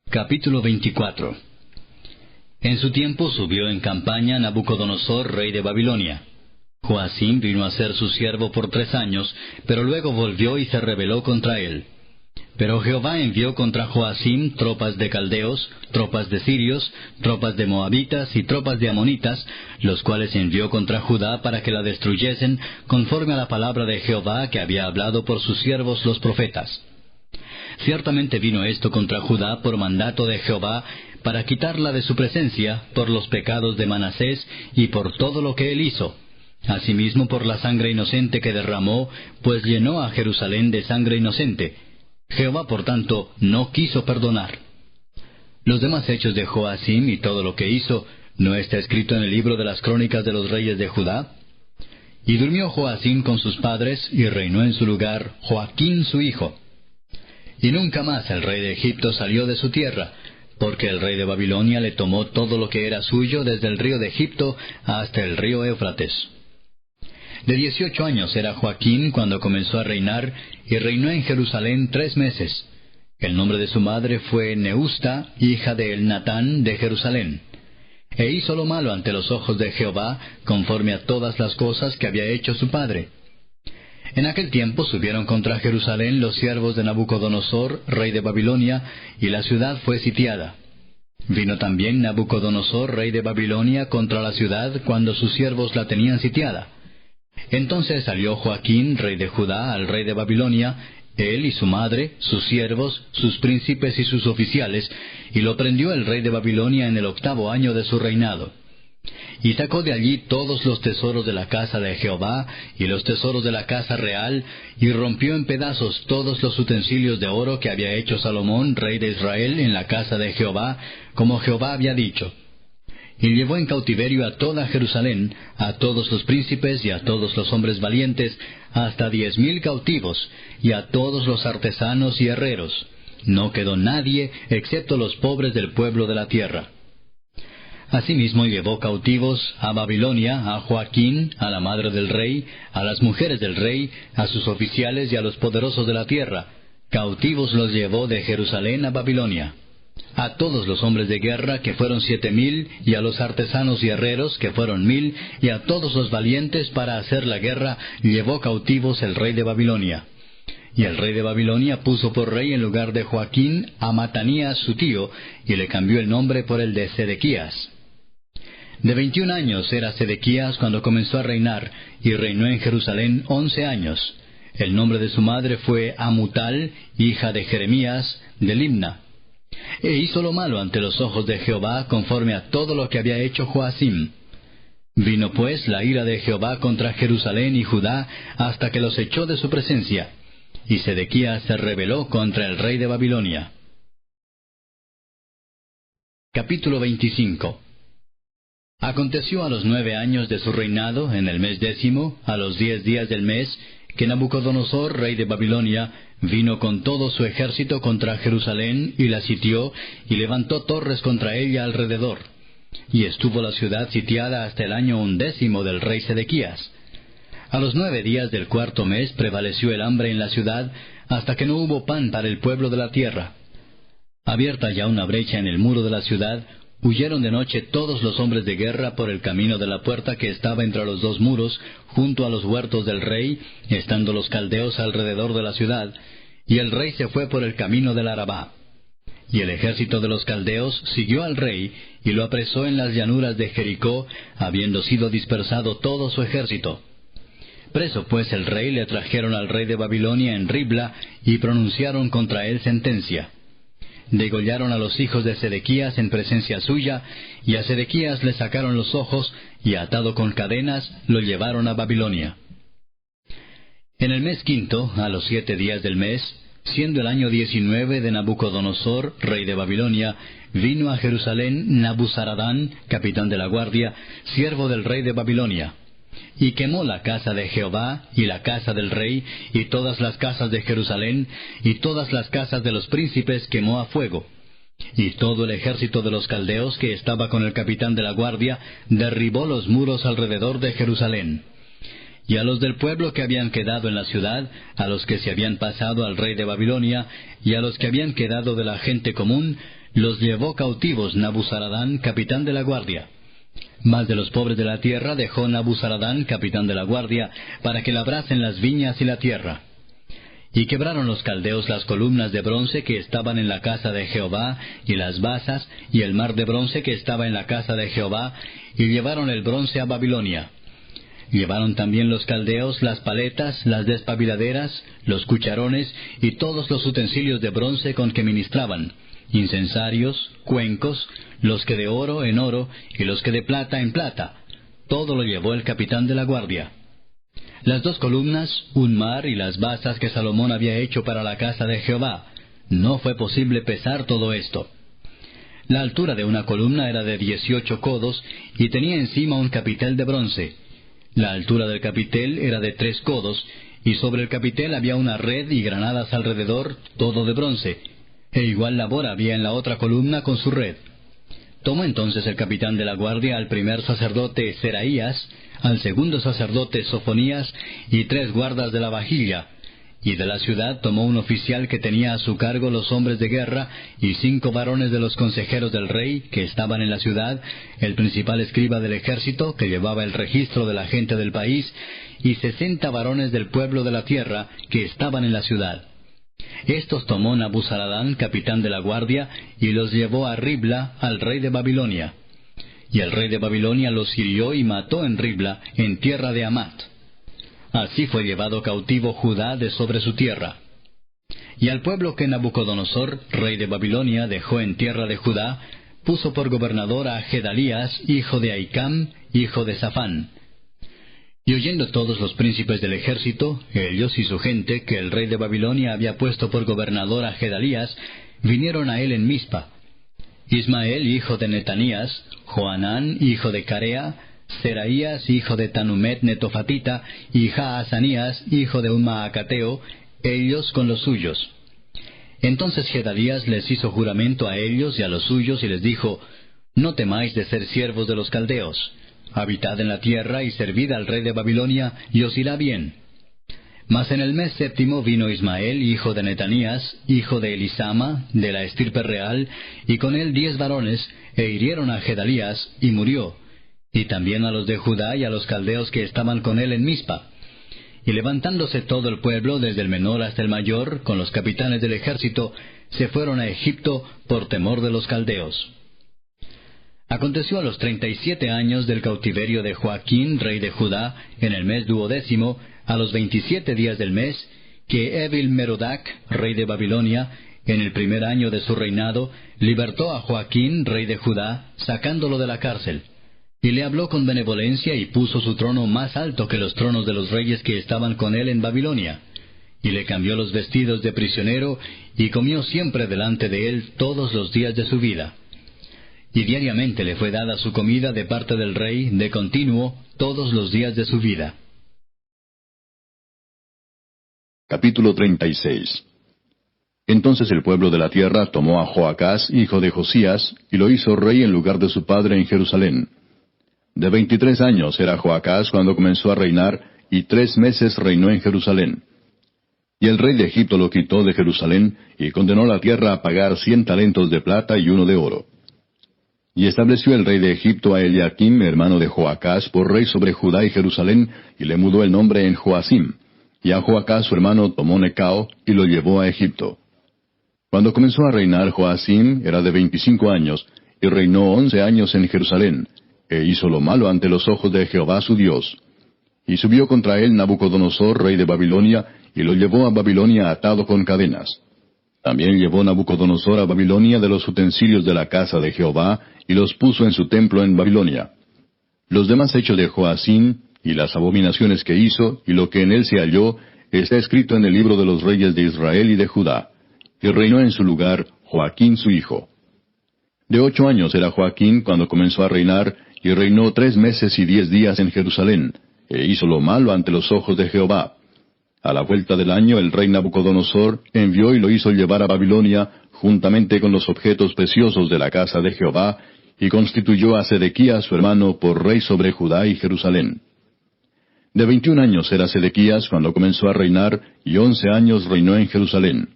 Capítulo 24. En su tiempo subió en campaña Nabucodonosor, rey de Babilonia. Joacim vino a ser su siervo por 3 años, pero luego volvió y se rebeló contra él. Pero Jehová envió contra Joacim tropas de caldeos, tropas de sirios, tropas de moabitas y tropas de amonitas, los cuales envió contra Judá para que la destruyesen, conforme a la palabra de Jehová que había hablado por sus siervos los profetas. Ciertamente vino esto contra Judá por mandato de Jehová, para quitarla de su presencia, por los pecados de Manasés y por todo lo que él hizo. Asimismo por la sangre inocente que derramó, pues llenó a Jerusalén de sangre inocente. Jehová, por tanto, no quiso perdonar. Los demás hechos de Joacim y todo lo que hizo, ¿no está escrito en el libro de las crónicas de los reyes de Judá? Y durmió Joacim con sus padres, y reinó en su lugar Joaquín su hijo. Y nunca más el rey de Egipto salió de su tierra, porque el rey de Babilonia le tomó todo lo que era suyo desde el río de Egipto hasta el río Éufrates. De 18 años era Joaquín cuando comenzó a reinar, y reinó en Jerusalén 3 meses. El nombre de su madre fue Neusta, hija de Elnatán de Jerusalén. E hizo lo malo ante los ojos de Jehová, conforme a todas las cosas que había hecho su padre. En aquel tiempo subieron contra Jerusalén los siervos de Nabucodonosor, rey de Babilonia, y la ciudad fue sitiada. Vino también Nabucodonosor, rey de Babilonia, contra la ciudad cuando sus siervos la tenían sitiada. Entonces salió Joaquín, rey de Judá, al rey de Babilonia, él y su madre, sus siervos, sus príncipes y sus oficiales, y lo prendió el rey de Babilonia en el 8º año de su reinado. Y sacó de allí todos los tesoros de la casa de Jehová, y los tesoros de la casa real, y rompió en pedazos todos los utensilios de oro que había hecho Salomón, rey de Israel, en la casa de Jehová, como Jehová había dicho. Y llevó en cautiverio a toda Jerusalén, a todos los príncipes y a todos los hombres valientes, hasta 10,000 cautivos, y a todos los artesanos y herreros. No quedó nadie, excepto los pobres del pueblo de la tierra. Asimismo llevó cautivos a Babilonia a Joaquín, a la madre del rey, a las mujeres del rey, a sus oficiales y a los poderosos de la tierra. Cautivos los llevó de Jerusalén a Babilonia. A todos los hombres de guerra, que fueron 7,000, y a los artesanos y herreros, que fueron 1,000, y a todos los valientes para hacer la guerra, llevó cautivos el rey de Babilonia. Y el rey de Babilonia puso por rey en lugar de Joaquín a Matanías su tío, y le cambió el nombre por el de Sedequías. De 21 años era Sedequías cuando comenzó a reinar, y reinó en Jerusalén 11 años. El nombre de su madre fue Amutal, hija de Jeremías, de Limna. E hizo lo malo ante los ojos de Jehová, conforme a todo lo que había hecho Joacim. Vino pues la ira de Jehová contra Jerusalén y Judá, hasta que los echó de su presencia. Y Sedequías se rebeló contra el rey de Babilonia. Capítulo 25. Aconteció a los 9 años de su reinado, en el mes 10, a los 10 días del mes, que Nabucodonosor, rey de Babilonia, vino con todo su ejército contra Jerusalén, y la sitió, y levantó torres contra ella alrededor. Y estuvo la ciudad sitiada hasta el año 11 del rey Sedequías. A los 9 días del 4º mes prevaleció el hambre en la ciudad, hasta que no hubo pan para el pueblo de la tierra. Abierta ya una brecha en el muro de la ciudad, huyeron de noche todos los hombres de guerra por el camino de la puerta que estaba entre los 2 muros, junto a los huertos del rey, estando los caldeos alrededor de la ciudad, y el rey se fue por el camino del Arabá. Y el ejército de los caldeos siguió al rey, y lo apresó en las llanuras de Jericó, habiendo sido dispersado todo su ejército. Preso pues el rey le trajeron al rey de Babilonia en Ribla, y pronunciaron contra él sentencia. Degollaron a los hijos de Sedequías en presencia suya, y a Sedequías le sacaron los ojos, y atado con cadenas, lo llevaron a Babilonia. En el mes 5, a los 7 días del mes, siendo el año 19 de Nabucodonosor, rey de Babilonia, vino a Jerusalén Nabuzaradán, capitán de la guardia, siervo del rey de Babilonia. Y quemó la casa de Jehová, y la casa del rey, y todas las casas de Jerusalén, y todas las casas de los príncipes quemó a fuego. Y todo el ejército de los caldeos que estaba con el capitán de la guardia, derribó los muros alrededor de Jerusalén. Y a los del pueblo que habían quedado en la ciudad, a los que se habían pasado al rey de Babilonia, y a los que habían quedado de la gente común, los llevó cautivos Nabuzaradán, capitán de la guardia. Mas de los pobres de la tierra dejó Nabuzaradán, capitán de la guardia, para que labrasen las viñas y la tierra. Y quebraron los caldeos las columnas de bronce que estaban en la casa de Jehová, y las basas, y el mar de bronce que estaba en la casa de Jehová, y llevaron el bronce a Babilonia. Llevaron también los caldeos las paletas, las despabiladeras, los cucharones, y todos los utensilios de bronce con que ministraban, incensarios, cuencos, los que de oro en oro, y los que de plata en plata. Todo lo llevó el capitán de la guardia. Las 2 columnas, un mar y las basas que Salomón había hecho para la casa de Jehová. No fue posible pesar todo esto. La altura de una columna era de 18 codos, y tenía encima un capitel de bronce. La altura del capitel era de 3 codos, y sobre el capitel había una red y granadas alrededor, todo de bronce, e igual labor había en la otra columna con su red. Tomó entonces el capitán de la guardia al primer sacerdote Seraías, al segundo sacerdote Sofonías, y 3 guardas de la vajilla. Y de la ciudad tomó un oficial que tenía a su cargo los hombres de guerra, y 5 varones de los consejeros del rey, que estaban en la ciudad, el principal escriba del ejército, que llevaba el registro de la gente del país, y 60 varones del pueblo de la tierra, que estaban en la ciudad. Estos tomó Nabuzaradán, capitán de la guardia, y los llevó a Ribla, al rey de Babilonia. Y el rey de Babilonia los hirió y mató en Ribla, en tierra de Amat. Así fue llevado cautivo Judá de sobre su tierra. Y al pueblo que Nabucodonosor, rey de Babilonia, dejó en tierra de Judá, puso por gobernador a Gedalías, hijo de Ahicam, hijo de Safán. Y oyendo todos los príncipes del ejército, ellos y su gente, que el rey de Babilonia había puesto por gobernador a Gedalías, vinieron a él en Mizpa. Ismael, hijo de Netanías, Joanán, hijo de Carea, Seraías, hijo de Tanumet Netofatita, y Jaazanías, hijo de un Maacateo, ellos con los suyos. Entonces Gedalías les hizo juramento a ellos y a los suyos, y les dijo: No temáis de ser siervos de los caldeos. Habitad en la tierra y servid al rey de Babilonia, y os irá bien. Mas en el mes 7 vino Ismael, hijo de Netanías, hijo de Elisama, de la estirpe real, y con él 10 varones, e hirieron a Gedalías, y murió, y también a los de Judá y a los caldeos que estaban con él en Mizpa. Y levantándose todo el pueblo, desde el menor hasta el mayor, con los capitanes del ejército, se fueron a Egipto por temor de los caldeos. Aconteció a los 37 años del cautiverio de Joaquín, rey de Judá, en el mes 12, a los 27 días del mes, que Evil-Merodach, rey de Babilonia, en el primer año de su reinado, libertó a Joaquín, rey de Judá, sacándolo de la cárcel. Y le habló con benevolencia y puso su trono más alto que los tronos de los reyes que estaban con él en Babilonia. Y le cambió los vestidos de prisionero, y comió siempre delante de él todos los días de su vida. Y diariamente le fue dada su comida de parte del rey, de continuo, todos los días de su vida. Capítulo 36. Entonces el pueblo de la tierra tomó a Joacás, hijo de Josías, y lo hizo rey en lugar de su padre en Jerusalén. De 23 años era Joacás cuando comenzó a reinar, y 3 meses reinó en Jerusalén. Y el rey de Egipto lo quitó de Jerusalén, y condenó la tierra a pagar 100 talentos de plata y 1 de oro. Y estableció el rey de Egipto a Eliakim, hermano de Joacás, por rey sobre Judá y Jerusalén, y le mudó el nombre en Joacim. Y a Joacás su hermano tomó Necao, y lo llevó a Egipto. Cuando comenzó a reinar Joacim, era de 25 años, y reinó 11 años en Jerusalén, e hizo lo malo ante los ojos de Jehová su Dios. Y subió contra él Nabucodonosor, rey de Babilonia, y lo llevó a Babilonia atado con cadenas. También llevó Nabucodonosor a Babilonia de los utensilios de la casa de Jehová, y los puso en su templo en Babilonia. Los demás hechos de Joacim, y las abominaciones que hizo, y lo que en él se halló, está escrito en el libro de los reyes de Israel y de Judá. Y reinó en su lugar Joaquín su hijo. De 8 años era Joaquín cuando comenzó a reinar, y reinó 3 meses y 10 días en Jerusalén, e hizo lo malo ante los ojos de Jehová. A la vuelta del año el rey Nabucodonosor envió y lo hizo llevar a Babilonia, juntamente con los objetos preciosos de la casa de Jehová, y constituyó a Sedequías su hermano por rey sobre Judá y Jerusalén. De 21 años era Sedequías cuando comenzó a reinar, y 11 años reinó en Jerusalén.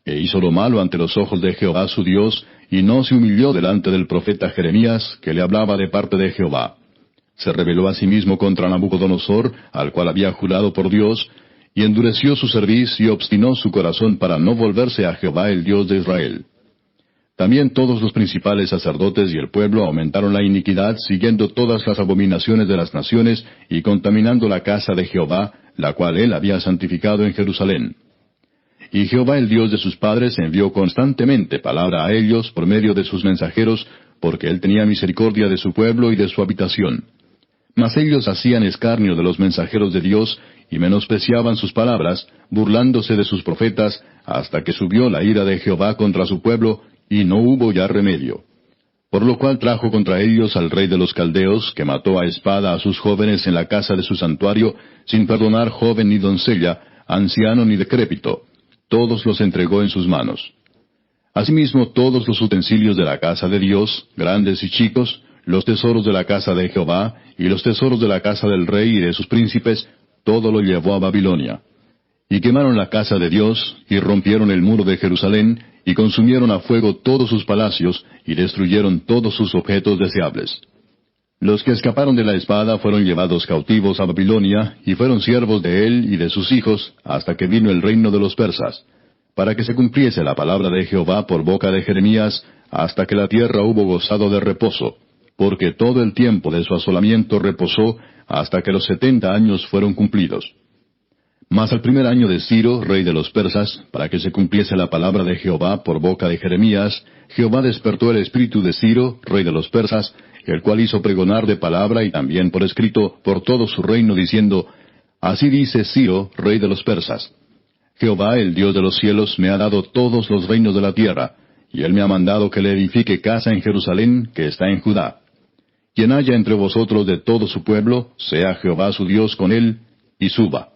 E hizo lo malo ante los ojos de Jehová su Dios, y no se humilló delante del profeta Jeremías, que le hablaba de parte de Jehová. Se rebeló asimismo contra Nabucodonosor, al cual había jurado por Dios, y endureció su cerviz y obstinó su corazón para no volverse a Jehová el Dios de Israel. También todos los principales sacerdotes y el pueblo aumentaron la iniquidad, siguiendo todas las abominaciones de las naciones, y contaminando la casa de Jehová, la cual él había santificado en Jerusalén. Y Jehová el Dios de sus padres envió constantemente palabra a ellos por medio de sus mensajeros, porque él tenía misericordia de su pueblo y de su habitación. Mas ellos hacían escarnio de los mensajeros de Dios, y menospreciaban sus palabras, burlándose de sus profetas, hasta que subió la ira de Jehová contra su pueblo, y no hubo ya remedio. Por lo cual trajo contra ellos al rey de los caldeos, que mató a espada a sus jóvenes en la casa de su santuario, sin perdonar joven ni doncella, anciano ni decrépito. Todos los entregó en sus manos. Asimismo todos los utensilios de la casa de Dios, grandes y chicos, los tesoros de la casa de Jehová, y los tesoros de la casa del rey y de sus príncipes, todo lo llevó a Babilonia. Y quemaron la casa de Dios, y rompieron el muro de Jerusalén, y consumieron a fuego todos sus palacios, y destruyeron todos sus objetos deseables. Los que escaparon de la espada fueron llevados cautivos a Babilonia, y fueron siervos de él y de sus hijos, hasta que vino el reino de los persas, para que se cumpliese la palabra de Jehová por boca de Jeremías, hasta que la tierra hubo gozado de reposo, porque todo el tiempo de su asolamiento reposó, hasta que los 70 años fueron cumplidos. Mas al primer año de Ciro, rey de los persas, para que se cumpliese la palabra de Jehová por boca de Jeremías, Jehová despertó el espíritu de Ciro, rey de los persas, el cual hizo pregonar de palabra y también por escrito por todo su reino, diciendo, Así dice Ciro, rey de los persas, Jehová, el Dios de los cielos, me ha dado todos los reinos de la tierra, y él me ha mandado que le edifique casa en Jerusalén, que está en Judá. Quien haya entre vosotros de todo su pueblo, sea Jehová su Dios con él, y suba.